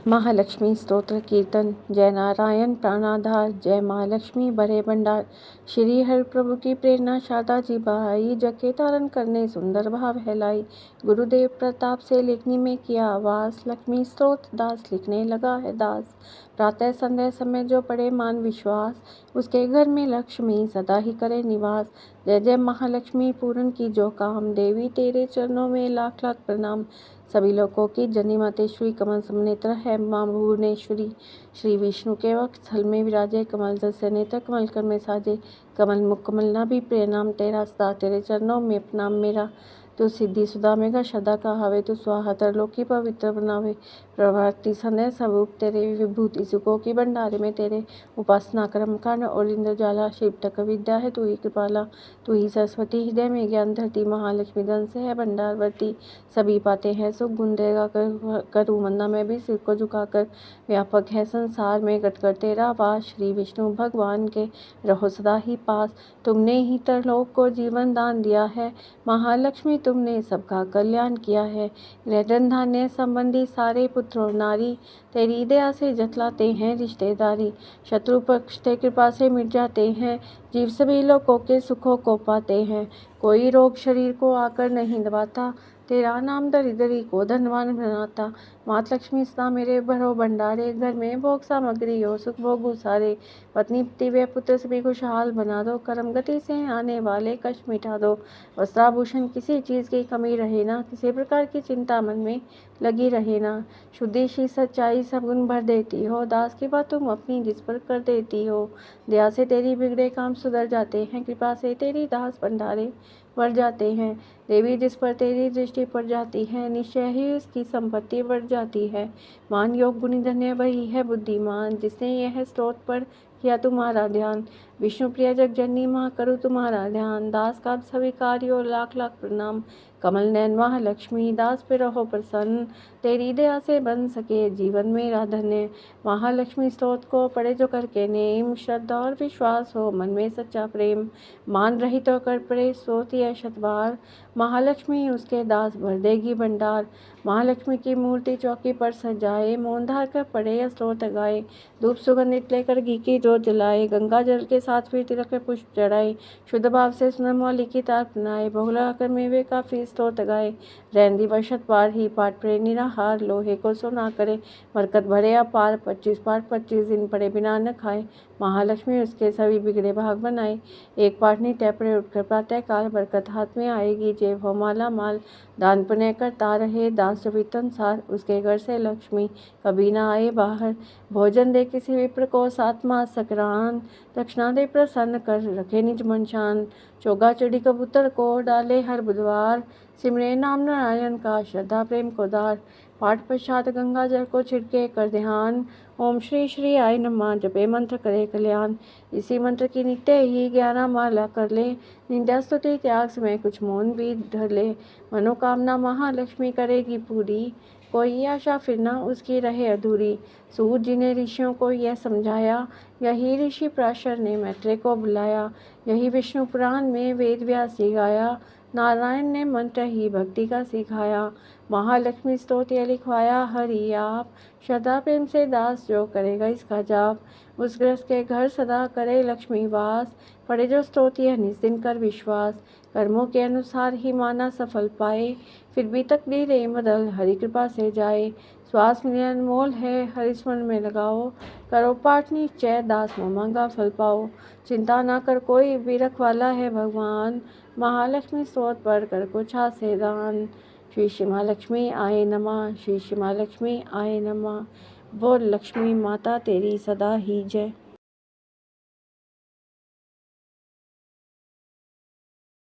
महालक्ष्मी स्तोत्र कीर्तन। जय नारायण प्राणाधार, जय महालक्ष्मी बड़े भंडार। श्री हर प्रभु की प्रेरणा शारदा जी बहाई, जग के तारण करने सुंदर भाव है लाई। गुरुदेव प्रताप से लेखनी में किया आवास, लक्ष्मी स्तोत्र दास लिखने लगा है दास। प्रातः संध्या समय जो पढ़े मान विश्वास, उसके घर में लक्ष्मी सदा ही करे निवास। जय जय महालक्ष्मी पूरन की जो काम, देवी तेरे चरणों में लाख लाख प्रणाम। सभी लोगों की जनी मातेश्वरी, कमल समनेत्र है मां भुवनेश्वरी। श्री विष्णु के वक्षस्थल में विराजे, कमल दस्य नेत्र कमल कर में साजे। कमल मुख कमल नाभि प्रिय नाम तेरा, सदा तेरे चरणों में प्रणाम मेरा। तू सिद्धि सुधा मेघा श्रद्धा कहावे, तू स्वाहा तरलोक की पवित्र बनावे। प्रभाति संध्या स्वरूप तेरे, विभूति सुखों की भंडारे में तेरे। उपासना कर्म कांड और इंद्रजाला, शिव तक विद्या है तू ही कृपाला। तू ही सरस्वती हृदय में ज्ञान धरती, महालक्ष्मी धन से है भंडार भरती। सभी पाते हैं सुख गुण देगा करूँ वंदना मैं भी सिर को झुकाकर। व्यापक है संसार में गट कर तेरा वास, श्री विष्णु भगवान के रहो सदा ही पास। तुमने ही तरलोक को जीवन दान दिया है, महालक्ष्मी तुमने सबका कल्याण किया है। गृह धन धान्य संबंधी सारे पुत्र और नारी, तेरी दया से जतलाते हैं रिश्तेदारी। शत्रु पक्ष से कृपा से मिट जाते हैं, जीव सभी लोगों के सुखों को पाते हैं। कोई रोग शरीर को आकर नहीं दबाता, तेरा नाम दरिद्री को धनवान बनाता। मात लक्ष्मी सदा मेरे भरो भंडारे, घर में भोग सामग्री हो सुख भोग सारे। पत्नी पति व पुत्र सभी खुशहाल बना दो, कर्म गति से आने वाले कष्ट मिटा दो। वस्त्राभूषण किसी चीज़ की कमी रहे ना, किसी प्रकार की चिंता मन में लगी रहे ना। शुद्धि शी सच्चाई सब गुण भर देती हो, दास की बात तुम अपनी जिस पर कर देती हो। दया से तेरी बिगड़े काम सुधर जाते हैं, कृपा से तेरी दास भंडारे बढ़ जाते हैं। देवी जिस पर तेरी दृष्टि पड़ जाती है, निश्चय ही उसकी संपत्ति बढ़ जाती है। मान योग गुणी धन्य वही है बुद्धिमान, जिसने यह स्तोत्र पर किया तुम्हारा ध्यान। विष्णु प्रिय जगजननी माँ करूँ तुम्हारा ध्यान, दास का स्वीकार्यो लाख लाख प्रणाम। कमल नयन महालक्ष्मी दास पे रहो प्रसन्न, तेरी दया से बन सके जीवन मेरा धन्य। महालक्ष्मी स्तोत्र को पढ़े जो करके नेम, श्रद्धा और विश्वास हो मन में सच्चा प्रेम। मान रही तो कर पड़े स्तोत्र यह शतबार, महालक्ष्मी उसके दास भर देगी भंडार। महालक्ष्मी की मूर्ति चौकी पर सजाए, मौन धार कर पड़े स्तोत्र गाए। धूप सुगंधित लेकर घी की जोत जलाए, गंगा जल के साथ फिर तिलक के पुष्प चढ़ाए। शुद्ध भाव से सुंदर मौली की तार अपनाए, भोग लगाकर मेवे का फिर स्तोत्र गाए। रैन दिवस शतबार ही पाठ पड़े निराहार, लोहे को सोना करे बरकत भरे अपार। 25 पाठ 25 दिन पड़े बिना न खाए, महालक्ष्मी उसके सभी बिगड़े भाग बनाए। एक पाठ नित्य पड़े उठकर प्रातः काल, बरकत हाथ में आएगी जेब हो माला माल। दान पुण्य करता रहे दास जो वित्तनुसार, उसके घर से लक्ष्मी कभी ना आए बाहर। भोजन दे किसी विप्र को 7 मास सक्रांत, दक्षिणा दे प्रसन्न कर रखे निज मन शांत। चोगा चिड़ी कबूतर को डाले हर बुधवार, सिमरे नाम नारायण का श्रद्धा प्रेम को दार। पाठ पश्चात गंगा जल को छिड़के कर ध्यान, ओम श्री श्री आय नमः जपे मंत्र करे कल्याण। इसी मंत्र की नित्य ही 11 माला कर ले, निंदा स्तुति त्याग समय कुछ मौन भी धर ले। मनोकामना महालक्ष्मी करेगी पूरी, कोई आशा फिर ना उसकी रहे अधूरी। सूत जी ने ऋषियों को यह समझाया, यही ऋषि पराशर ने मैत्रेय को बुलाया। यही विष्णु पुराण में वेद व्यास जी गाया, नारायण ने मंत्र ही भक्ति का सिखाया। महालक्ष्मी स्तोत्र लिखवाया हरि आप, श्रद्धा प्रेम से दास जो करेगा इसका जाप, उस गृहस्थ के घर सदा करे लक्ष्मी वास। पढ़े जो स्तोत्र यह निस्दिन कर विश्वास, कर्मों के अनुसार ही माना सफल पाए, फिर भी तकदीरें बदल हरि कृपा से जाए। श्वास मिलन अनमोल है हरि स्मरण में लगाओ, करो पाठ निश्चय दास मोह मांगा फल पाओ। चिंता ना कर कोई भी रखवाला है भगवान, महालक्ष्मी स्तोत्र पढ़ कर को छासे दान। श्री श्री महालक्ष्मी आय नमः, श्री श्री महालक्ष्मी आय नमः। बोल लक्ष्मी माता तेरी सदा ही जय।